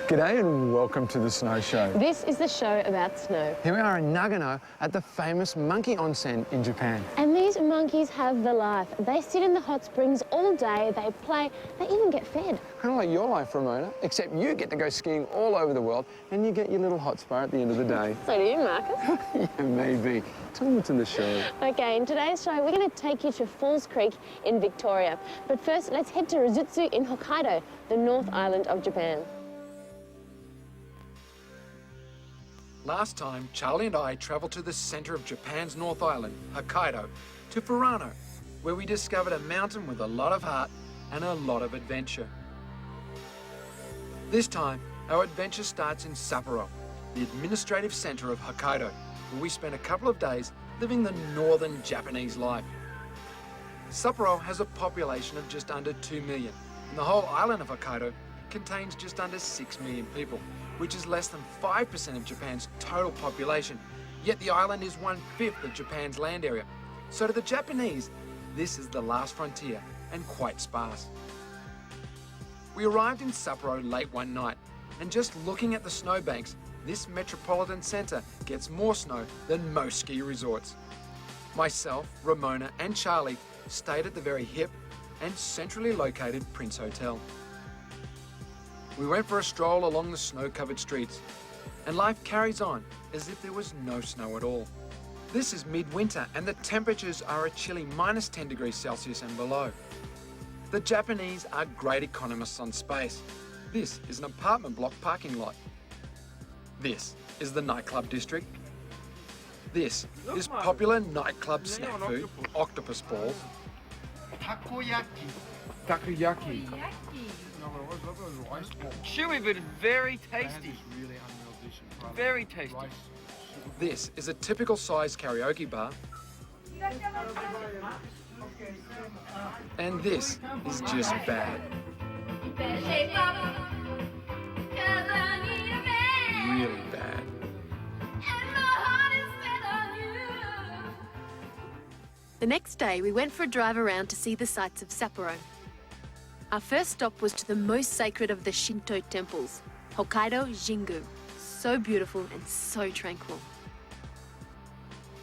G'day and welcome to the Snow Show. This is the show about snow. Here we are in Nagano at the famous monkey onsen in Japan. And these monkeys have the life. They sit in the hot springs all day, they play, they even get fed. Kind of like your life, Ramona, except you get to go skiing all over the world and you get your little hot spa at the end of the day. So do you, Marcus. Yeah, maybe. Tell me what's in the show. Okay, in today's show, we're going to take you to Falls Creek in Victoria. But first, let's head to Rusutsu in Hokkaido, the North Island of Japan. Last time, Charlie and I travelled to the centre of Japan's North Island, Hokkaido, to Furano, where we discovered a mountain with a lot of heart and a lot of adventure. This time, our adventure starts in Sapporo, the administrative centre of Hokkaido, where we spent a couple of days living the northern Japanese life. Sapporo has a population of just under 2 million, and the whole island of Hokkaido contains just under 6 million people, which is less than 5% of Japan's total population, yet the island is 1/5 of Japan's land area. So to the Japanese, this is the last frontier and quite sparse. We arrived in Sapporo late one night, and just looking at the snowbanks, this metropolitan centre gets more snow than most ski resorts. Myself, Ramona and Charlie stayed at the very hip and centrally located Prince Hotel. We went for a stroll along the snow-covered streets, and life carries on as if there was no snow at all. This is midwinter, and the temperatures are a chilly -10 degrees Celsius and below. The Japanese are great economists on space. This is an apartment block parking lot. This is the nightclub district. This is popular nightclub snack food, octopus balls. Takoyaki. Chewy, but very tasty. Very tasty. This is a typical size karaoke bar. And this is just bad. Really bad. The next day, we went for a drive around to see the sights of Sapporo. Our first stop was to the most sacred of the Shinto temples, Hokkaido Jingu. So beautiful and so tranquil.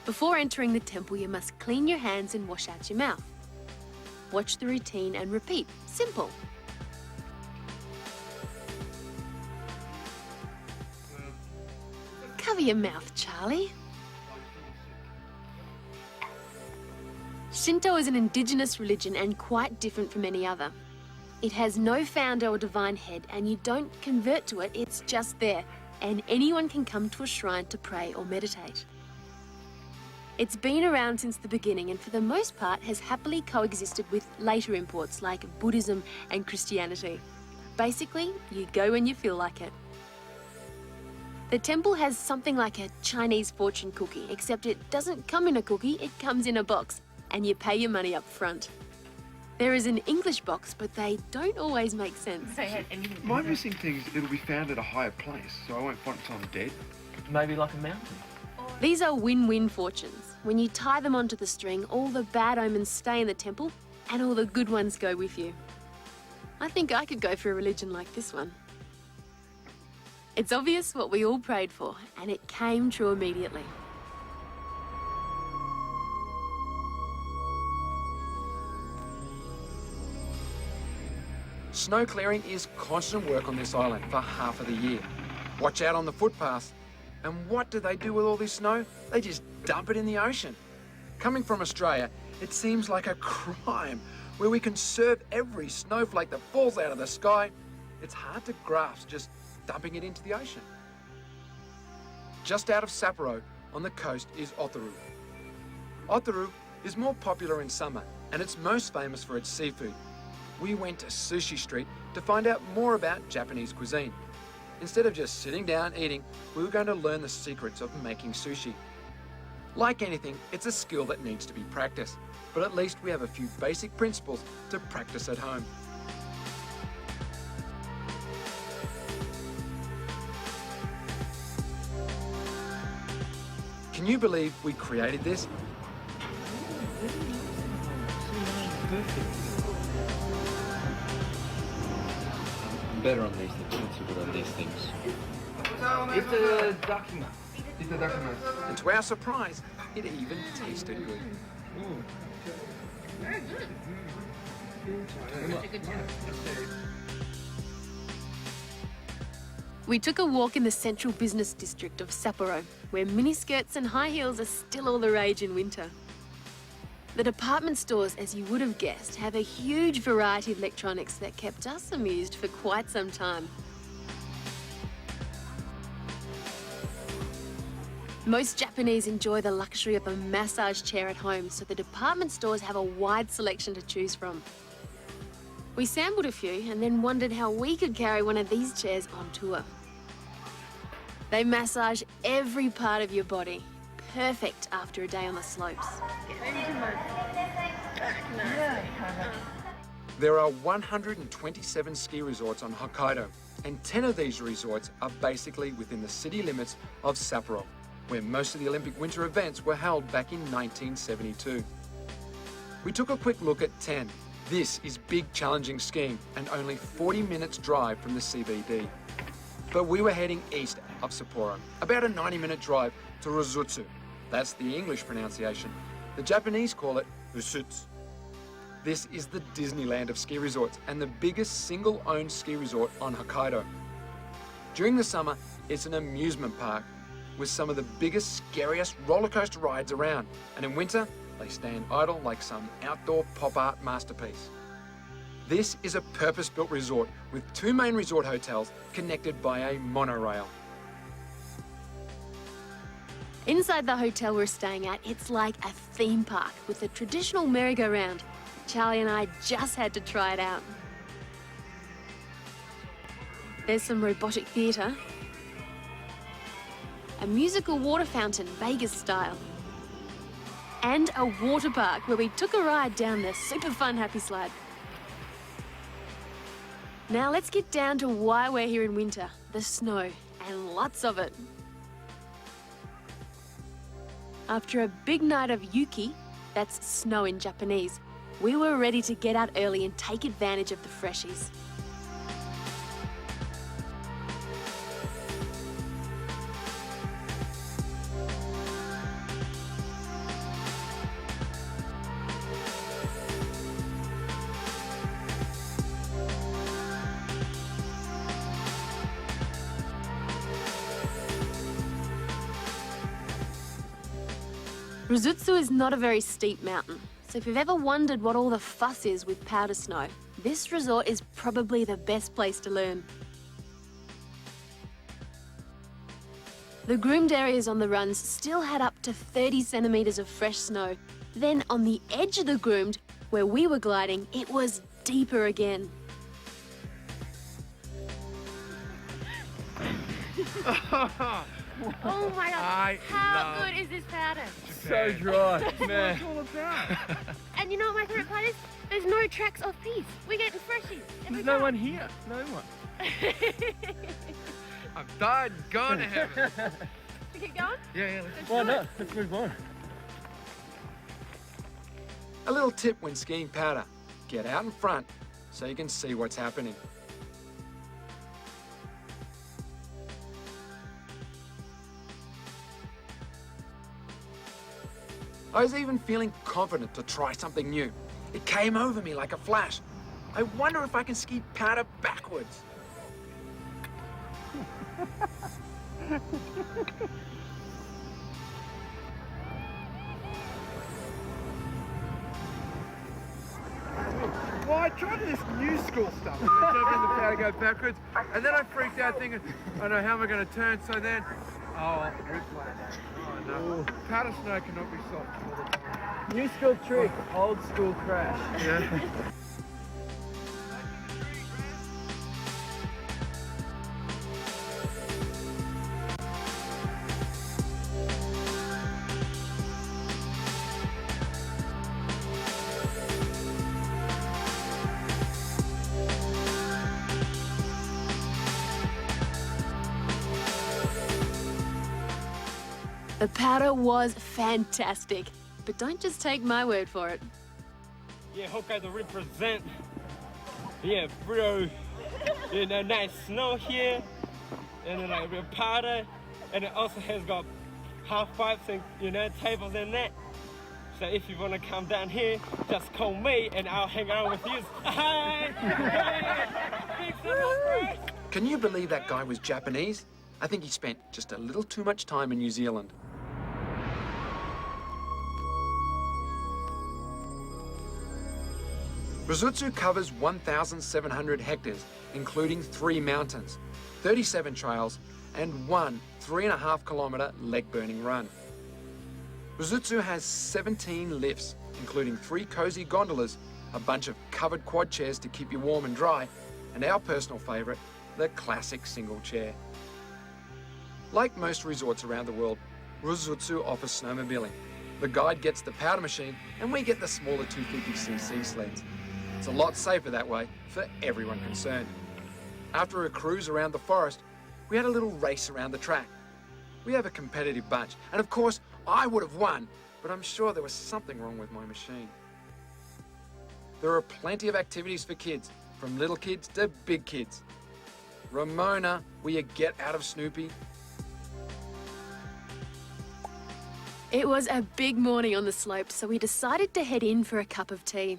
Before entering the temple, you must clean your hands and wash out your mouth. Watch the routine and repeat. Simple. Cover your mouth, Charlie. Shinto is an indigenous religion and quite different from any other. It has no founder or divine head, and you don't convert to it, it's just there, and anyone can come to a shrine to pray or meditate. It's been around since the beginning and for the most part has happily coexisted with later imports like Buddhism and Christianity. Basically, you go when you feel like it. The temple has something like a Chinese fortune cookie, except it doesn't come in a cookie, it comes in a box, and you pay your money up front. There is an English box, but they don't always make sense. My missing thing is it'll be found at a higher place, so I won't find it till I'm dead. Maybe like a mountain. These are win-win fortunes. When you tie them onto the string, all the bad omens stay in the temple, and all the good ones go with you. I think I could go for a religion like this one. It's obvious what we all prayed for, and it came true immediately. Snow clearing is constant work on this island for half of the year. Watch out on the footpaths. And what do they do with all this snow? They just dump it in the ocean. Coming from Australia, it seems like a crime where we conserve every snowflake that falls out of the sky. It's hard to grasp just dumping it into the ocean. Just out of Sapporo, on the coast, is Otaru. Otaru is more popular in summer, and it's most famous for its seafood. We went to Sushi Street to find out more about Japanese cuisine. Instead of just sitting down eating, we were going to learn the secrets of making sushi. Like anything, it's a skill that needs to be practiced, but at least we have a few basic principles to practice at home. Can you believe we created this? better on these things than sugar on these things. It's a dakima. And to our surprise, it even tasted good. We took a walk in the central business district of Sapporo, where miniskirts and high heels are still all the rage in winter. The department stores, as you would have guessed, have a huge variety of electronics that kept us amused for quite some time. Most Japanese enjoy the luxury of a massage chair at home, so the department stores have a wide selection to choose from. We sampled a few and then wondered how we could carry one of these chairs on tour. They massage every part of your body, perfect after a day on the slopes. There are 127 ski resorts on Hokkaido, and 10 of these resorts are basically within the city limits of Sapporo, where most of the Olympic winter events were held back in 1972. We took a quick look at 10. This is big challenging skiing and only 40 minutes drive from the CBD. But we were heading east of Sapporo, about a 90-minute drive to Rusutsu. That's the English pronunciation. The Japanese call it Rusutsu. This is the Disneyland of ski resorts and the biggest single-owned ski resort on Hokkaido. During the summer, it's an amusement park with some of the biggest, scariest roller coaster rides around. And in winter, they stand idle like some outdoor pop art masterpiece. This is a purpose-built resort with 2 main resort hotels connected by a monorail. Inside the hotel we're staying at, it's like a theme park with a traditional merry-go-round. Charlie and I just had to try it out. There's some robotic theatre, a musical water fountain, Vegas style, and a water park where we took a ride down the super fun happy slide. Now let's get down to why we're here in winter, the snow, and lots of it. After a big night of yuki, that's snow in Japanese, we were ready to get out early and take advantage of the freshies. Rusutsu is not a very steep mountain, so if you've ever wondered what all the fuss is with powder snow, this resort is probably the best place to learn. The groomed areas on the runs still had up to 30 centimetres of fresh snow. Then on the edge of the groomed, where we were gliding, it was deeper again. Oh my god, how good is this powder? So dry, man. That's all about. And you know what my favourite part is? There's no tracks off piste. We're getting freshies. There's no one here. No one. I've died and gone to heaven. We keep going? Yeah, let's Why not? Let's move on. A little tip when skiing powder: get out in front so you can see what's happening. I was even feeling confident to try something new. It came over me like a flash. I wonder if I can ski powder backwards. Well, I tried this new school stuff. I jumped in the powder, go backwards, and then I freaked out thinking, oh no, how am I going to turn? So then, whiplash. Oh no. Powder snow cannot be soft all the time. New school trick, old school crash. Yeah. The powder was fantastic, but don't just take my word for it. Yeah, Hokkaido represent. Yeah, bro. You know, nice snow here, and then like real powder, and it also has got half pipes and, you know, tables and that. So if you want to come down here, just call me and I'll hang out with you. Hi! Big surprise! Can you believe that guy was Japanese? I think he spent just a little too much time in New Zealand. Rusutsu covers 1,700 hectares, including 3 mountains, 37 trails, and one 3.5-kilometre leg-burning run. Rusutsu has 17 lifts, including 3 cosy gondolas, a bunch of covered quad chairs to keep you warm and dry, and our personal favourite, the classic single chair. Like most resorts around the world, Rusutsu offers snowmobiling. The guide gets the powder machine, and we get the smaller 250cc sleds. It's a lot safer that way for everyone concerned. After a cruise around the forest, we had a little race around the track. We have a competitive bunch, and of course, I would have won, but I'm sure there was something wrong with my machine. There are plenty of activities for kids, from little kids to big kids. Ramona, will you get out of Snoopy? It was a big morning on the slope, so we decided to head in for a cup of tea.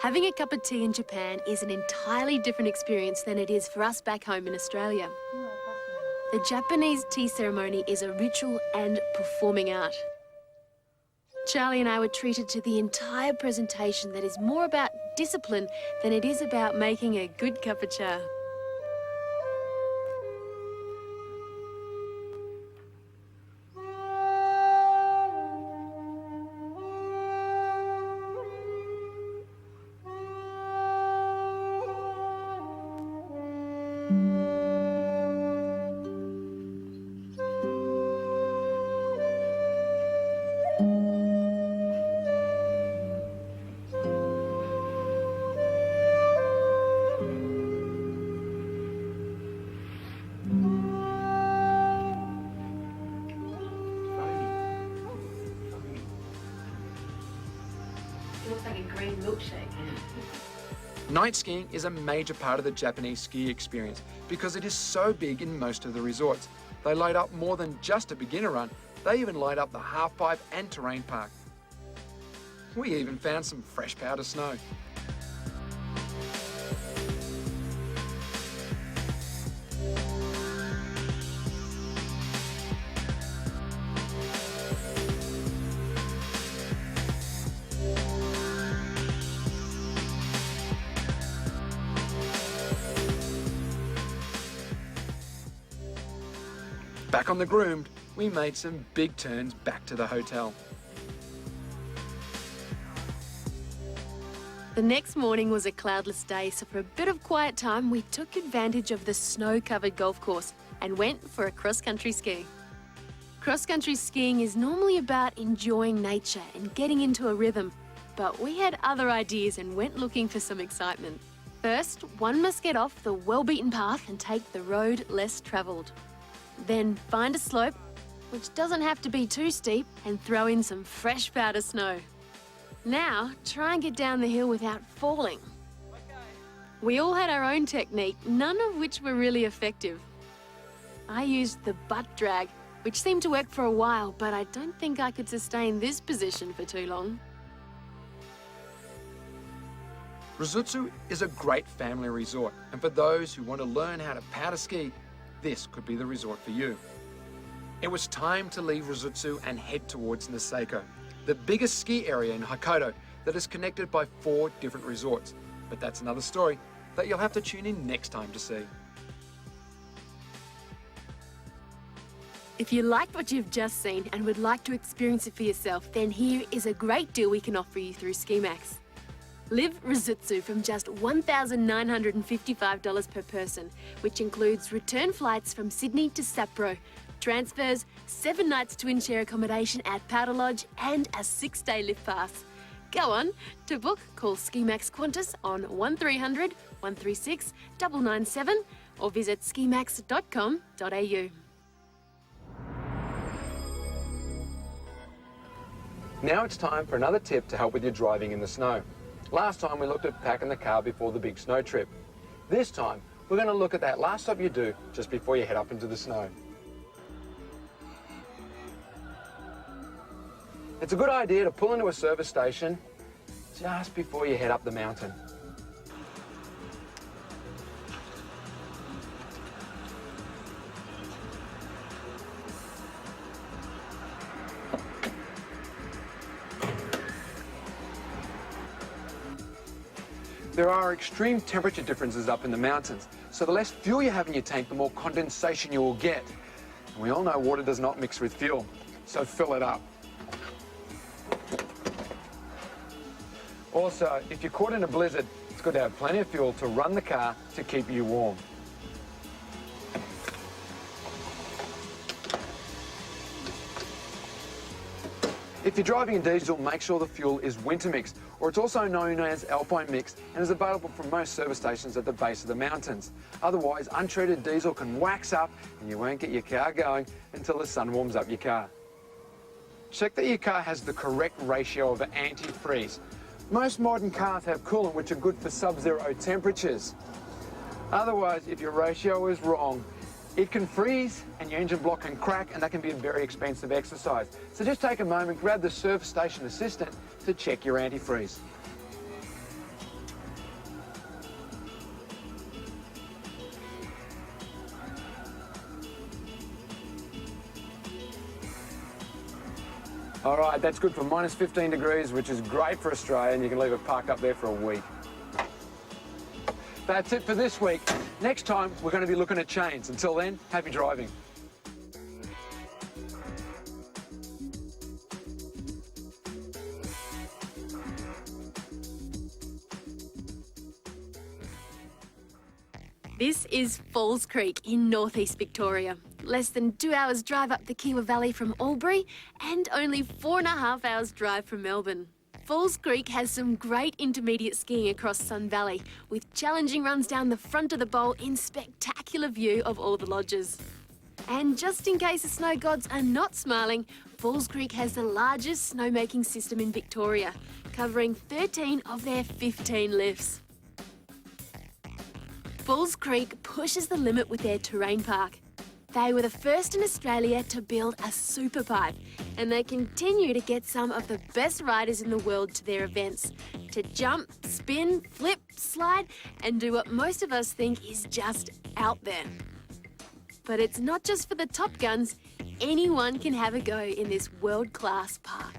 Having a cup of tea in Japan is an entirely different experience than it is for us back home in Australia. The Japanese tea ceremony is a ritual and performing art. Charlie and I were treated to the entire presentation that is more about discipline than it is about making a good cup of cha. Night skiing is a major part of the Japanese ski experience because it is so big in most of the resorts. They light up more than just a beginner run, they even light up the halfpipe and terrain park. We even found some fresh powder snow. Back on the groomed, we made some big turns back to the hotel. The next morning was a cloudless day, so for a bit of quiet time, we took advantage of the snow-covered golf course and went for a cross-country ski. Cross-country skiing is normally about enjoying nature and getting into a rhythm, but we had other ideas and went looking for some excitement. First, one must get off the well-beaten path and take the road less travelled. Then find a slope, which doesn't have to be too steep, and throw in some fresh powder snow. Now, try and get down the hill without falling. We all had our own technique, none of which were really effective. I used the butt drag, which seemed to work for a while, but I don't think I could sustain this position for too long. Rusutsu is a great family resort, and for those who want to learn how to powder ski, this could be the resort for you. It was time to leave Rusutsu and head towards Niseko, the biggest ski area in Hokkaido that is connected by 4 different resorts. But that's another story that you'll have to tune in next time to see. If you liked what you've just seen and would like to experience it for yourself, then here is a great deal we can offer you through SkiMax. Live Rusutsu from just $1,955 per person, which includes return flights from Sydney to Sapporo, transfers, 7 nights twin-share accommodation at Powder Lodge, and a 6-day lift pass. Go on. To book, call SkiMax Qantas on 1300 136 997 or visit skimax.com.au. Now it's time for another tip to help with your driving in the snow. Last time we looked at packing the car before the big snow trip. This time, we're going to look at that last stop you do just before you head up into the snow. It's a good idea to pull into a service station just before you head up the mountain. There are extreme temperature differences up in the mountains, so the less fuel you have in your tank, the more condensation you will get. And we all know water does not mix with fuel, so fill it up. Also, if you're caught in a blizzard, it's good to have plenty of fuel to run the car to keep you warm. If you're driving a diesel, make sure the fuel is winter mix, or it's also known as alpine mix and is available from most service stations at the base of the mountains. Otherwise, untreated diesel can wax up and you won't get your car going until the sun warms up your car. Check that your car has the correct ratio of antifreeze. Most modern cars have coolant which are good for sub-zero temperatures. Otherwise, if your ratio is wrong, it can freeze and your engine block can crack, and that can be a very expensive exercise. So just take a moment, grab the service station assistant to check your antifreeze. All right, that's good for minus 15 degrees, which is great for Australia, and you can leave it parked up there for a week. That's it for this week. Next time, we're going to be looking at chains. Until then, happy driving. This is Falls Creek in northeast Victoria. Less than 2 hours drive up the Kiwa Valley from Albury and only 4.5 hours drive from Melbourne. Falls Creek has some great intermediate skiing across Sun Valley, with challenging runs down the front of the bowl in spectacular view of all the lodges. And just in case the snow gods are not smiling, Falls Creek has the largest snowmaking system in Victoria, covering 13 of their 15 lifts. Falls Creek pushes the limit with their terrain park. They were the first in Australia to build a super pipe, and they continue to get some of the best riders in the world to their events to jump, spin, flip, slide, and do what most of us think is just out there. But it's not just for the top guns. Anyone can have a go in this world-class park.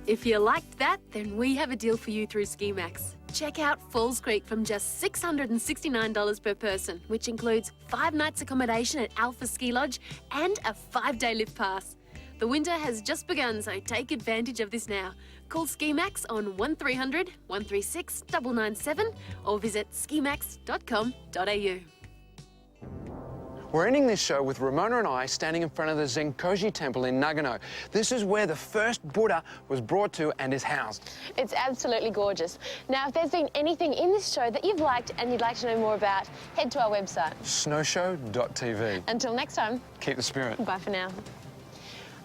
If you liked that, then we have a deal for you through SkiMax. Check out Falls Creek from just $669 per person, which includes 5 nights accommodation at Alpha Ski Lodge and a 5-day lift pass. The winter has just begun, so take advantage of this now. Call Ski Max on 1300 136 997 or visit skimax.com.au. We're ending this show with Ramona and I standing in front of the Zenkoji temple in Nagano. This is where the first Buddha was brought to and is housed. It's absolutely gorgeous. Now, if there's been anything in this show that you've liked and you'd like to know more about, head to our website. Snowshow.tv. Until next time, Keep the spirit. bye for now.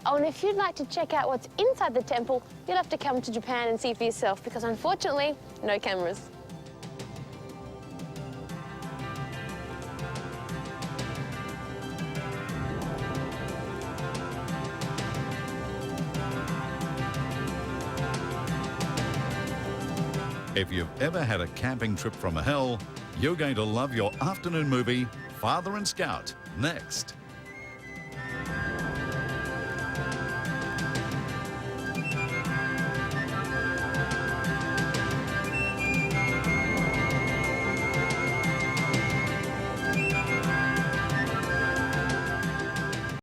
Oh, and if you'd like to check out what's inside the temple, you'll have to come to Japan and see for yourself because, unfortunately, no cameras. If you've ever had a camping trip from hell, you're going to love your afternoon movie, Father and Scout, next.